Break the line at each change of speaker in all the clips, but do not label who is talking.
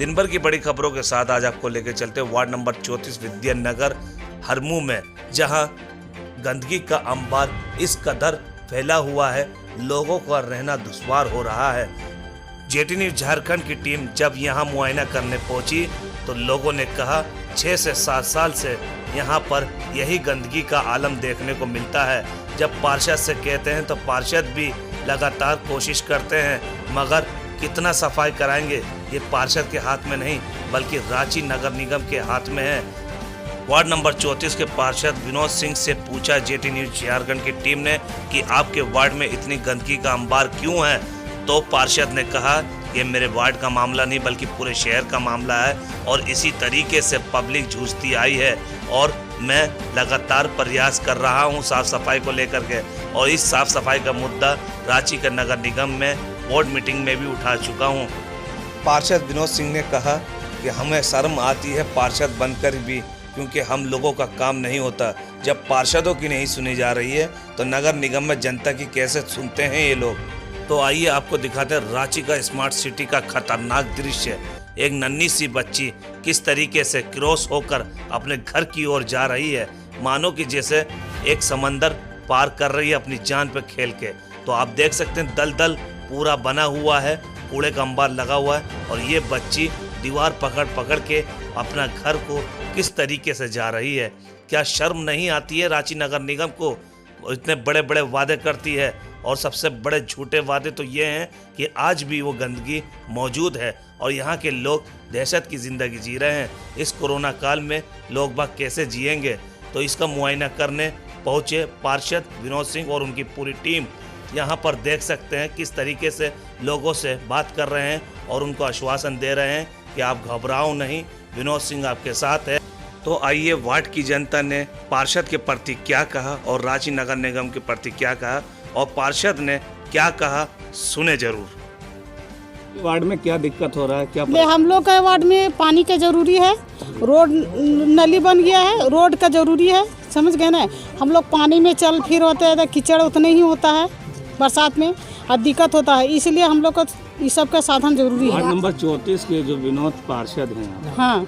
दिन भर की बड़ी खबरों के साथ आज आपको लेकर चलते वार्ड नंबर 34 विद्यानगर हरमू में, जहां गंदगी का अंबार इस कदर फैला हुआ है, लोगों का रहना दुश्वार हो रहा है। जेटी न्यूज झारखंड की टीम जब यहां मुआयना करने पहुंची तो लोगों ने कहा 6 से 7 साल से यहां पर यही गंदगी का आलम देखने को मिलता है। जब पार्षद से कहते हैं तो पार्षद भी लगातार कोशिश करते हैं, मगर कितना सफाई कराएंगे ये पार्षद के हाथ में नहीं बल्कि रांची नगर निगम के हाथ में है। वार्ड नंबर 34 के पार्षद विनोद सिंह से पूछा जेटी न्यूज झारखंड की टीम ने कि आपके वार्ड में इतनी गंदगी का अंबार क्यों है, तो पार्षद ने कहा ये मेरे वार्ड का मामला नहीं बल्कि पूरे शहर का मामला है और इसी तरीके से पब्लिक जूझती आई है और मैं लगातार प्रयास कर रहा हूं साफ सफाई को लेकर के, और इस साफ सफाई का मुद्दा रांची के नगर निगम में बोर्ड मीटिंग में भी उठा चुका हूं। पार्षद विनोद सिंह ने कहा कि हमें शर्म आती है पार्षद बनकर भी, क्योंकि हम लोगों का काम नहीं होता। जब पार्षदों की नहीं सुनी जा रही है तो नगर निगम में जनता की कैसे सुनते हैं ये लोग। तो आइए आपको दिखाते हैं रांची का स्मार्ट सिटी का खतरनाक दृश्य। एक नन्ही सी बच्ची किस तरीके से क्रॉस होकर अपने घर की ओर जा रही है, मानो कि जैसे एक समंदर पार कर रही है अपनी जान पे खेल के। तो आप देख सकते हैं दलदल पूरा बना हुआ है, कूड़े का अंबार लगा हुआ है और ये बच्ची दीवार पकड़ पकड़ के अपना घर को किस तरीके से जा रही है। क्या शर्म नहीं आती है रांची नगर निगम को? इतने बड़े बड़े वादे करती है और सबसे बड़े झूठे वादे तो ये हैं कि आज भी वो गंदगी मौजूद है और यहाँ के लोग दहशत की ज़िंदगी जी रहे हैं। इस कोरोना काल में लोग बाग कैसे जिएंगे, तो इसका मुआयना करने पहुँचे पार्षद विनोद सिंह और उनकी पूरी टीम। यहाँ पर देख सकते हैं किस तरीके से लोगों से बात कर रहे हैं और उनको आश्वासन दे रहे हैं कि आप घबराओ नहीं, विनोद सिंह आपके साथ है। तो आइए वार्ड की जनता ने पार्षद के प्रति क्या कहा और रांची नगर निगम के प्रति क्या कहा और पार्षद ने क्या कहा, सुने जरूर।
वार्ड में क्या दिक्कत हो रहा है, क्या
हम लोग का वार्ड में पानी का जरूरी है, रोड नली बन गया है, रोड का जरूरी है, समझ गए ना। हम लोग पानी में चल फिर होते हैं तो कीचड़ उतने ही होता है बरसात में और दिक्कत होता है, इसलिए हम लोग को इस सब का साधन जरूरी है।
वार्ड नंबर 34 के जो विनोद पार्षद हैं,
हाँ,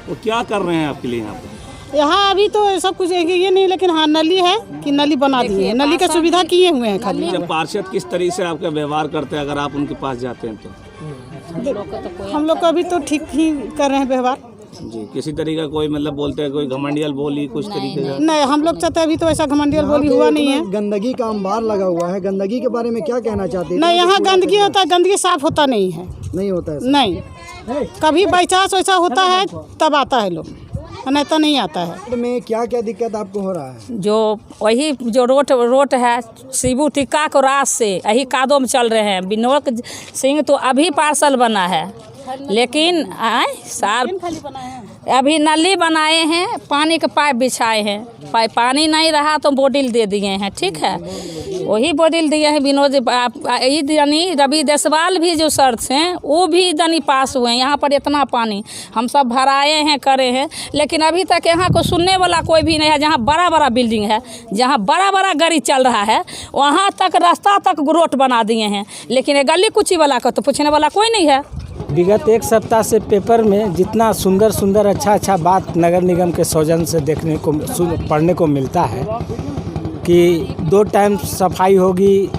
वो क्या कर रहे हैं आपके लिए यहाँ पर?
यहाँ अभी तो सब कुछ ये नहीं, लेकिन हाँ नली है कि नली बना दी है, नली का सुविधा किए हुए हैं खाली।
जब पार्षद किस तरीके से आपका व्यवहार करते हैं अगर आप उनके पास जाते हैं तो?
हम लोग को अभी तो ठीक ही कर रहे हैं व्यवहार
जी। किसी तरीके का कोई मतलब बोलते हैं कोई घमंडियल बोली कुछ तरीके का?
नहीं, हम लोग चाहते हैं अभी तो ऐसा घमंडियल बोली हुआ नहीं है।
गंदगी का अंबार लगा हुआ है, गंदगी के बारे में क्या कहना चाहते हैं?
नहीं, यहाँ गंदगी होता है, गंदगी साफ होता नहीं है।
नहीं होता है?
नहीं, कभी बाई चांस वैसा होता है तब आता है लोग, नहीं तो नहीं आता है।
में क्या क्या दिक्कत आपको हो रहा है?
जो वही जो रोड है शिबू टिक्का को रात से यही कादों में चल रहे हैं। विनोद सिंह तो अभी पार्सल बना है, लेकिन अभी नली बनाए हैं, पानी के पाइप बिछाए हैं, पानी नहीं रहा तो बोतल दे दिए हैं, ठीक है, वही बोतल दिए हैं। विनोद यानी रवि देसवाल भी जो सर थे वो भी दनी पास हुए हैं। यहाँ पर इतना पानी हम सब भराए हैं, करे हैं, लेकिन अभी तक यहाँ को सुनने वाला कोई भी नहीं है। जहाँ बड़ा बड़ा बिल्डिंग है, जहाँ बड़ा बड़ा गाड़ी चल रहा है, वहाँ तक रास्ता तक रोड बना दिए हैं, लेकिन गली कुची वाला को तो पूछने वाला कोई नहीं है।
विगत एक सप्ताह से पेपर में जितना सुंदर सुंदर अच्छा बात नगर निगम के सौजन से देखने को पढ़ने को मिलता है कि 2 टाइम सफाई होगी,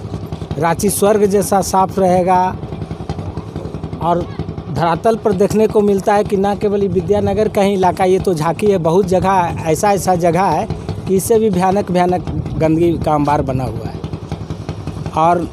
रांची स्वर्ग जैसा साफ रहेगा, और धरातल पर देखने को मिलता है कि न केवल विद्यानगर का ही इलाका, ये तो झांकी है, बहुत जगह ऐसा जगह है कि इससे भी भयानक गंदगी का अंबार बना हुआ है और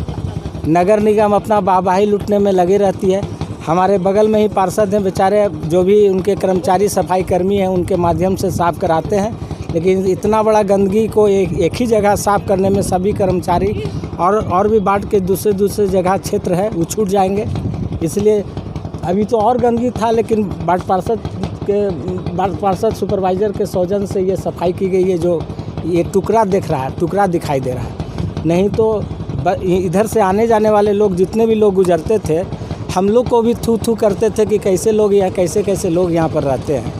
नगर निगम अपना वाहवाही लूटने में लगी रहती है। हमारे बगल में ही पार्षद हैं, बेचारे जो भी उनके कर्मचारी सफाई कर्मी हैं उनके माध्यम से साफ़ कराते हैं, लेकिन इतना बड़ा गंदगी को एक ही जगह साफ़ करने में सभी कर्मचारी और भी वार्ड के दूसरे जगह क्षेत्र है वो छूट जाएंगे। इसलिए अभी तो और गंदगी था, लेकिन वार्ड पार्षद सुपरवाइज़र के सौजन से ये सफाई की गई है। जो ये टुकड़ा दिखाई दे रहा है, नहीं तो इधर से आने जाने वाले लोग जितने भी लोग गुजरते थे, हम लोग को भी थू करते थे कि कैसे लोग कैसे लोग यहाँ पर रहते हैं।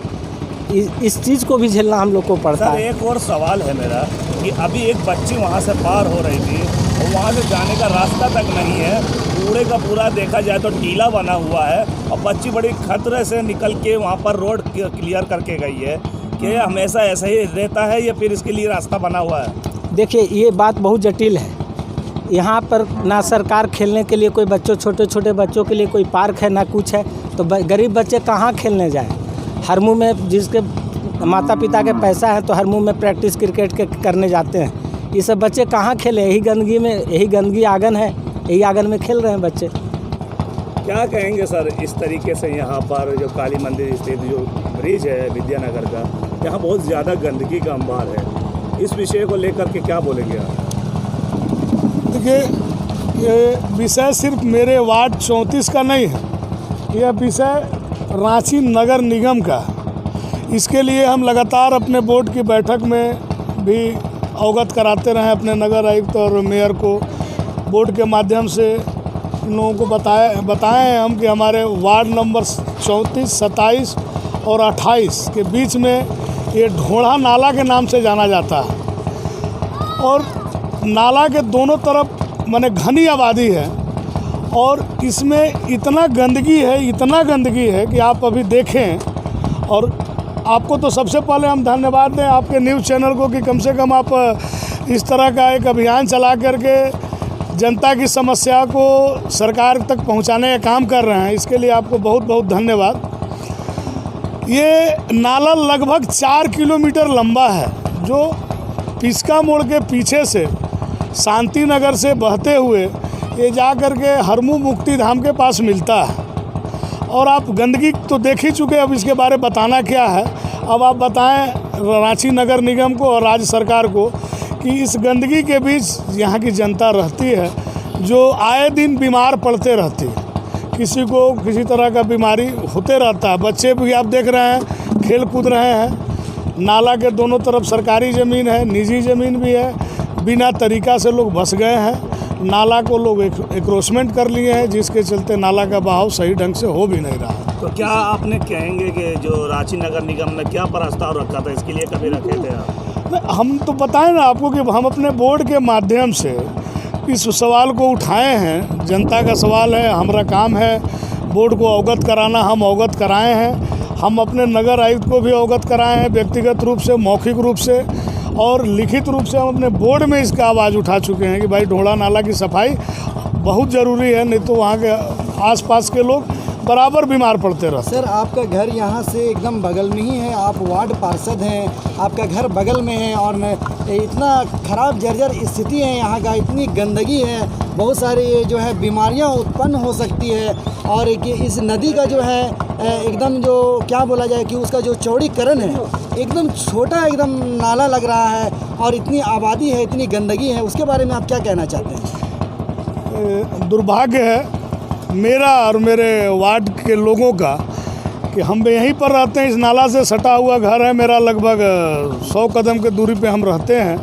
इस चीज़ को भी झेलना हम लोग को पड़ता है।
एक और सवाल है मेरा कि अभी एक बच्ची वहाँ से पार हो रही थी और वहाँ से जाने का रास्ता तक नहीं है। पूरे का पूरा देखा जाए तो टीला बना हुआ है और बच्ची बड़ी खतरे से निकल के वहाँ पर रोड क्लियर करके गई है कि हमेशा ऐसा ही रहता है या फिर इसके लिए रास्ता बना हुआ है।
देखिए, ये बात बहुत जटिल है। यहाँ पर ना सरकार खेलने के लिए कोई छोटे छोटे बच्चों के लिए कोई पार्क है, ना कुछ है, तो गरीब बच्चे कहाँ खेलने जाएं। हर मुँह में जिसके माता पिता के पैसा है तो हर मुँह में प्रैक्टिस क्रिकेट के करने जाते हैं। ये सब बच्चे कहाँ खेलें, यही गंदगी आंगन है, यही आंगन में खेल रहे हैं बच्चे।
क्या कहेंगे सर इस तरीके से यहाँ पर जो काली मंदिर स्थित जो ब्रिज है विद्यानगर का, यहाँ बहुत ज़्यादा गंदगी का अंबार है, इस विषय को लेकर के क्या बोलेंगे आप?
देखिए, ये विषय सिर्फ मेरे वार्ड 34 का नहीं है, यह विषय रांची नगर निगम का। इसके लिए हम लगातार अपने बोर्ड की बैठक में भी अवगत कराते रहे अपने नगर आयुक्त और मेयर को। बोर्ड के माध्यम से इन लोगों को बताए हैं हम कि हमारे वार्ड नंबर 34, 27 और 28 के बीच में ये ढोढ़ा नाला के नाम से जाना जाता है और नाला के दोनों तरफ माने घनी आबादी है और इसमें इतना गंदगी है कि आप अभी देखें। और आपको तो सबसे पहले हम धन्यवाद दें आपके न्यूज़ चैनल को कि कम से कम आप इस तरह का एक अभियान चला करके जनता की समस्या को सरकार तक पहुंचाने का काम कर रहे हैं। इसके लिए आपको बहुत बहुत धन्यवाद। ये नाला लगभग 4 किलोमीटर लंबा है जो पिस्का मोड़ के पीछे से शांति नगर से बहते हुए ये जा कर के हरमू मुक्ति धाम के पास मिलता है। और आप गंदगी तो देख ही चुके, अब इसके बारे में बताना क्या है। अब आप बताएं रांची नगर निगम को और राज्य सरकार को कि इस गंदगी के बीच यहाँ की जनता रहती है जो आए दिन बीमार पड़ते रहती है, किसी को किसी तरह का बीमारी होते रहता है। बच्चे भी आप देख रहे हैं खेल कूद रहे हैं। नाला के दोनों तरफ सरकारी ज़मीन है, निजी ज़मीन भी है, बिना तरीका से लोग बस गए हैं। नाला को लोग एक्रोचमेंट कर लिए हैं जिसके चलते नाला का बहाव सही ढंग से हो भी नहीं रहा।
तो क्या आपने कहेंगे कि जो रांची नगर निगम ने क्या प्रस्ताव रखा था, इसके लिए कभी रखे थे आप?
हम तो बताएं ना आपको कि हम अपने बोर्ड के माध्यम से इस सवाल को उठाए हैं। जनता का सवाल है, हमारा काम है बोर्ड को अवगत कराना, हम अवगत कराए हैं। हम अपने नगर आयुक्त को भी अवगत कराए हैं व्यक्तिगत रूप से, मौखिक रूप से और लिखित रूप से। हम अपने बोर्ड में इसका आवाज़ उठा चुके हैं कि भाई ढोढ़ा नाला की सफाई बहुत ज़रूरी है, नहीं तो वहाँ के आसपास के लोग बराबर बीमार पड़ते रहते।
सर, आपका घर यहाँ से एकदम बगल में ही है, आप वार्ड पार्षद हैं, आपका घर बगल में है और इतना ख़राब जर्जर स्थिति है यहाँ का, इतनी गंदगी है, बहुत सारी जो है बीमारियाँ उत्पन्न हो सकती है। और इस नदी का जो है एकदम जो क्या बोला जाए कि उसका जो चौड़ीकरण है एकदम छोटा एकदम नाला लग रहा है और इतनी आबादी है, इतनी गंदगी है, उसके बारे में आप क्या कहना चाहते हैं?
दुर्भाग्य है मेरा और मेरे वार्ड के लोगों का कि हम यहीं पर रहते हैं। इस नाला से सटा हुआ घर है मेरा, लगभग 100 कदम के दूरी पे हम रहते हैं।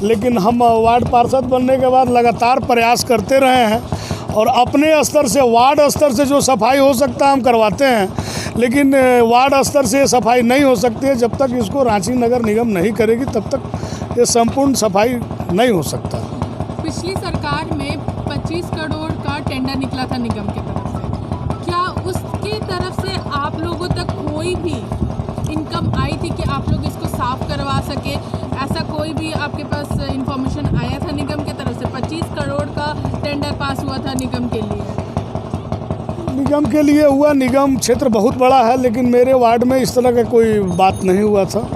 लेकिन हम वार्ड पार्षद बनने के बाद लगातार प्रयास करते रहे हैं और अपने स्तर से, वार्ड स्तर से जो सफाई हो सकता है हम करवाते हैं, लेकिन वार्ड स्तर से सफाई नहीं हो सकती है। जब तक इसको रांची नगर निगम नहीं करेगी तब तक ये संपूर्ण सफाई नहीं हो सकता।
पिछली सरकार में 25 करोड़ का टेंडर निकला था निगम की तरफ से, क्या उसकी तरफ से आप लोगों तक कोई भी इनकम आई थी कि आप लोग इसको साफ करवा सके? ऐसा कोई भी आपके पास इंफॉर्मेशन आया था निगम की तरफ से? 25 करोड़ का टेंडर पास हुआ था निगम के लिए।
निगम के लिए हुआ, निगम क्षेत्र बहुत बड़ा है, लेकिन मेरे वार्ड में इस तरह का कोई बात नहीं हुआ था।